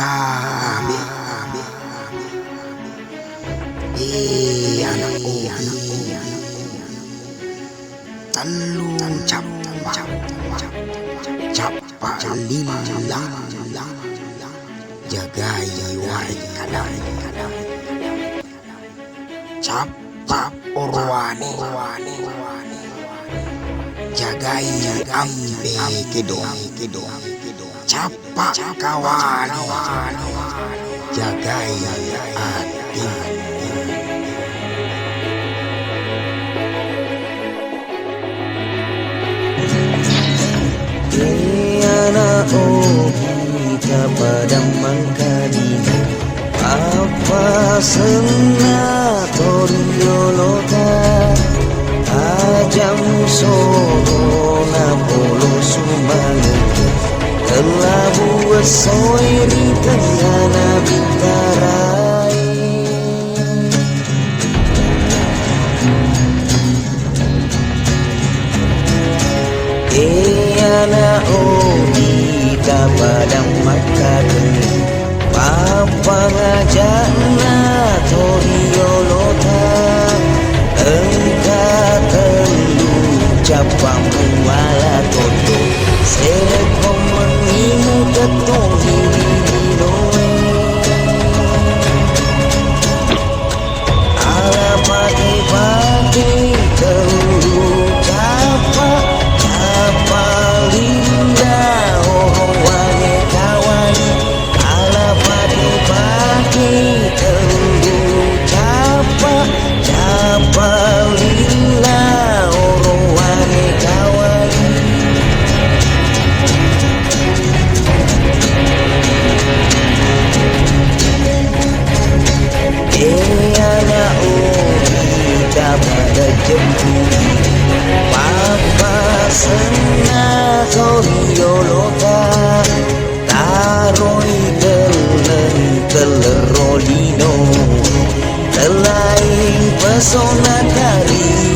Abe, anakku, telu capa lima jagai wari kadang capa orwani jagai ambe kedong capa kawani jagai ati. Anak kita pada mangkadina apa senatorio ajam sona polo sumanget telah buat soy di tengah nabi tarai. Anak kita padang makan papa ngajana toriolota engkau telu capang wala toto sekom mengimu ketong hiriroe ala pagi-pagi telu capa linda orang wale kawan ala pagi-pagi telu capa linda orang wale kawan. Anak kita pada jemput papa senatorio taroi telerolino telain pesona dari